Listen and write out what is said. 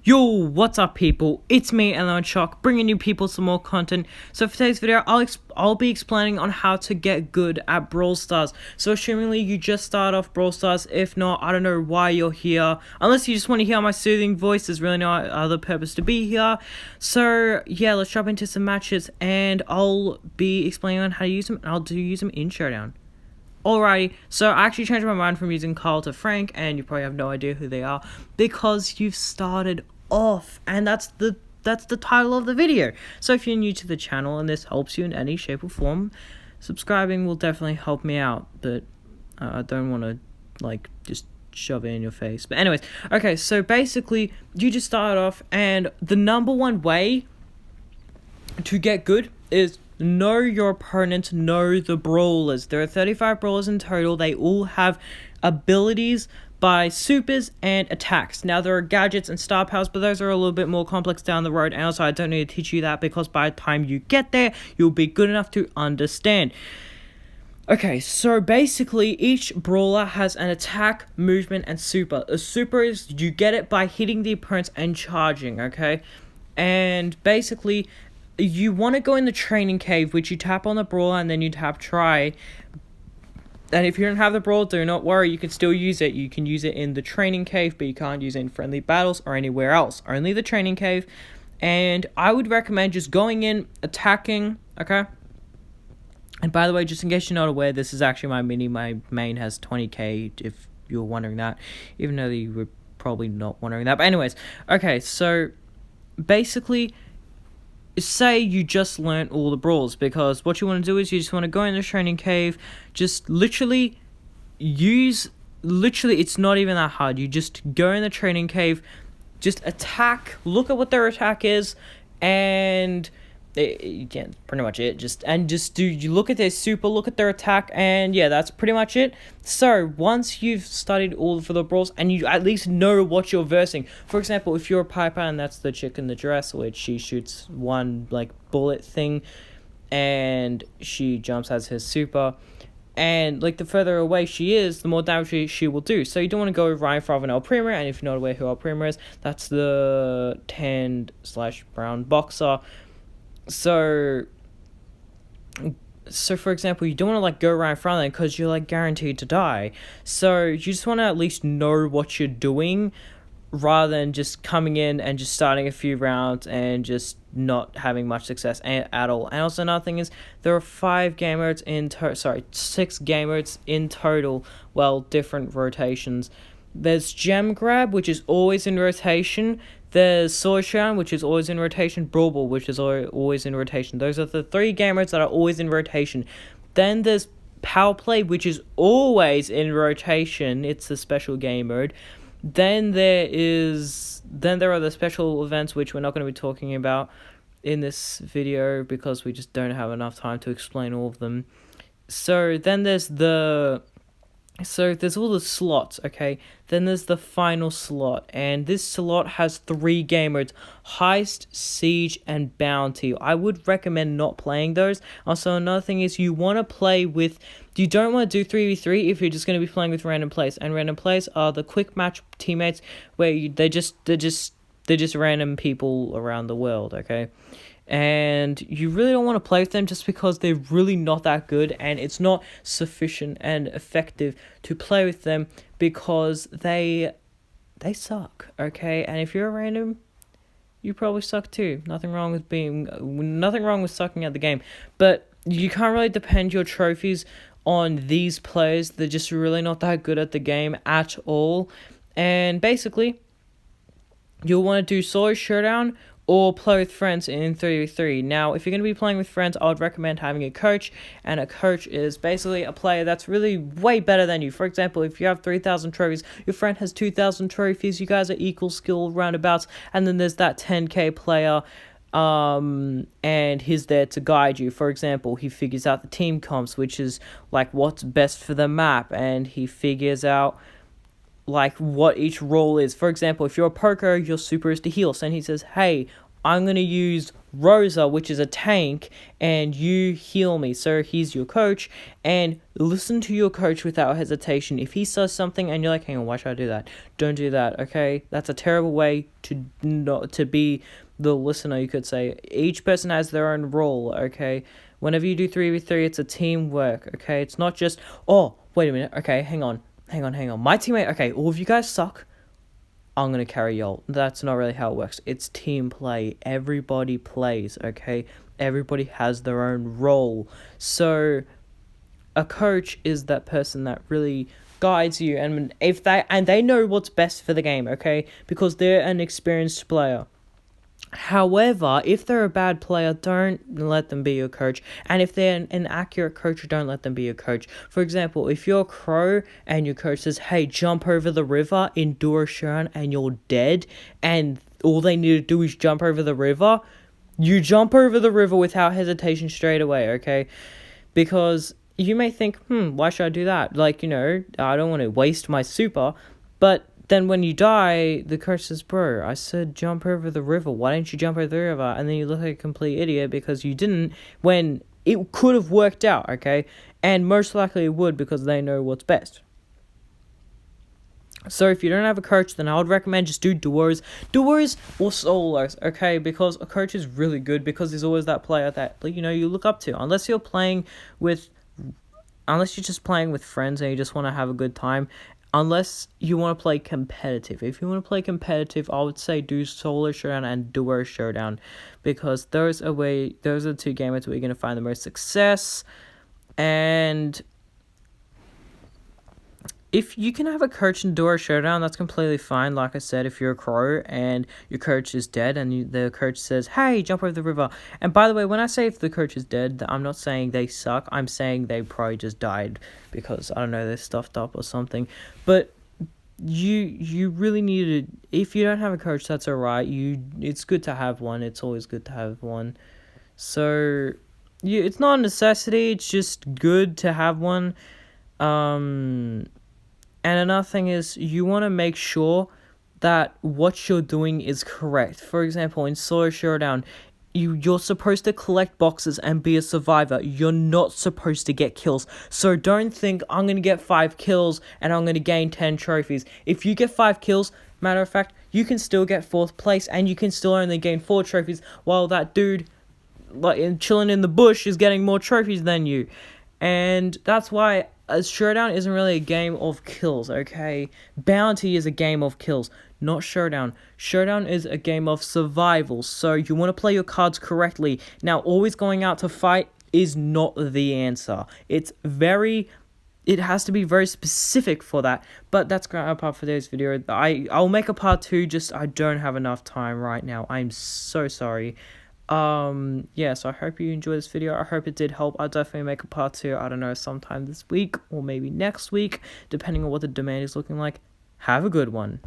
Yo, what's up people? It's me, Ellen Shock, bringing you people some more content. So for today's video, I'll be explaining on how to get good at Brawl Stars. So assumingly you just started off Brawl Stars. If not, I don't know why you're here. Unless you just want to hear my soothing voice, there's really no other purpose to be here. So yeah, let's jump into some matches and I'll be explaining on how to use them, and I'll use them in Showdown. Alrighty, so I actually changed my mind from using Carl to Frank, and you probably have no idea who they are because you've started off, and that's the title of the video. So if you're new to the channel and this helps you in any shape or form, subscribing will definitely help me out, but I don't want to just shove it in your face. But anyways, okay, so basically you just start off, and the number one way to get good is know your opponent, know the brawlers. There are 35 brawlers in total. They all have abilities by supers and attacks. Now there are gadgets and star powers, but those are a little bit more complex down the road, and also I don't need to teach you that because by the time you get there, you'll be good enough to understand. Okay, so basically each brawler has an attack, movement, and super. A super is you get it by hitting the opponents and charging, okay? And basically you want to go in the training cave, which you tap on the brawler and then you tap try. And if you don't have the brawl, do not worry, you can still use it. You can use it in the training cave, but you can't use it in friendly battles or anywhere else. Only the training cave. And I would recommend just going in, attacking, okay? And by the way, just in case you're not aware, this is actually my mini. My main has 20k, if you're wondering that. Even though you were probably not wondering that. But anyways, okay, so basically, say you just learnt all the brawls, because what you want to do is you just want to go in the training cave, just literally it's not even that hard. You just go in the training cave, just attack, look at what their attack is, and yeah, pretty much it. You look at their super, look at their attack, and yeah, that's pretty much it. So once you've studied all for the brawls and you at least know what you're versing, for example, if you're a Piper and that's the chick in the dress, which she shoots one bullet thing and she jumps as her super, and the further away she is, the more damage she will do. So you don't want to go right in front of an El Primo, and if you're not aware who El Primo is, that's the tan/brown boxer. So for example, you don't want to go right in front of them because you're guaranteed to die. So you just want to at least know what you're doing rather than just coming in and just starting a few rounds and just not having much success at all. And also another thing is there are 6 game modes in total, well, different rotations. There's Gem Grab, which is always in rotation. There's Sword Showdown, which is always in rotation. Brawl, which is always in rotation. Those are the 3 game modes that are always in rotation. Then there's Power Play, which is always in rotation. It's a special game mode. Then there are the special events, which we're not going to be talking about in this video because we just don't have enough time to explain all of them. So then there's all the slots, okay? Then there's the final slot, and this slot has 3 game modes: Heist, Siege, and Bounty. I would recommend not playing those. Also, another thing is you don't want to do 3v3 if you're just going to be playing with random players, and random players are the quick match teammates where they're just random people around the world, okay? And you really don't want to play with them just because they're really not that good, and it's not sufficient and effective to play with them because they suck, okay? And if you're a random, you probably suck too. Nothing wrong with sucking at the game, but you can't really depend your trophies on these players. They're just really not that good at the game at all. And basically, you'll want to do solo showdown or play with friends in 3v3. Now, if you're going to be playing with friends, I would recommend having a coach, and a coach is basically a player that's really way better than you. For example, if you have 3,000 trophies, your friend has 2,000 trophies, you guys are equal skill roundabouts, and then there's that 10k player, and he's there to guide you. For example, he figures out the team comps, which is what's best for the map, and he figures out what each role is. For example, if you're a poker, your super is to heal. So he says, hey, I'm going to use Rosa, which is a tank, and you heal me. So he's your coach, and listen to your coach without hesitation. If he says something and you're like, hang on, why should I do that? Don't do that, okay? That's a terrible way to not to be the listener, you could say. Each person has their own role, okay? Whenever you do 3v3, it's a teamwork, okay? It's not just, oh, wait a minute, okay, hang on. My teammate, okay, all of you guys suck. I'm going to carry y'all. That's not really how it works. It's team play. Everybody plays, okay? Everybody has their own role. So a coach is that person that really guides you, and they know what's best for the game, okay? Because they're an experienced player. However, if they're a bad player, don't let them be your coach. And if they're an inaccurate coach, don't let them be your coach. For example, if you're a Crow and your coach says, hey, jump over the river in Dura Showdown, and you're dead, and all they need to do is jump over the river, you jump over the river without hesitation straight away, okay? Because you may think, why should I do that? Like, I don't want to waste my super, but then when you die, the coach says, bro, I said jump over the river. Why didn't you jump over the river? And then you look like a complete idiot because you didn't, when it could have worked out, okay? And most likely it would, because they know what's best. So if you don't have a coach, then I would recommend just do duos or solos, okay? Because a coach is really good, because there's always that player that, you look up to. Unless you're just playing with friends and you just want to have a good time. Unless you want to play competitive. If you want to play competitive, I would say do solo showdown and duo showdown, because those are the two game modes where you're going to find the most success. And if you can have a coach in duo showdown, that's completely fine. Like I said, if you're a Crow and your coach is dead and the coach says, hey, jump over the river. And by the way, when I say if the coach is dead, I'm not saying they suck. I'm saying they probably just died because, I don't know, they're stuffed up or something. But you really need to, if you don't have a coach, that's alright. It's good to have one. It's always good to have one. So, it's not a necessity. It's just good to have one. And another thing is, you want to make sure that what you're doing is correct. For example, in Solo Showdown, you're supposed to collect boxes and be a survivor. You're not supposed to get kills. So don't think, I'm going to get 5 kills and I'm going to gain 10 trophies. If you get 5 kills, matter of fact, you can still get 4th place and you can still only gain 4 trophies, while that dude chilling in the bush is getting more trophies than you. And that's why Showdown isn't really a game of kills, okay? Bounty is a game of kills, not Showdown. Showdown is a game of survival, so you want to play your cards correctly. Now, always going out to fight is not the answer. It has to be very specific for that. But that's going to part for today's video. I'll make a part 2, just I don't have enough time right now. I'm so sorry. So I hope you enjoyed this video. I hope it did help. I'll definitely make a part 2, I don't know, sometime this week or maybe next week, depending on what the demand is looking like. Have a good one.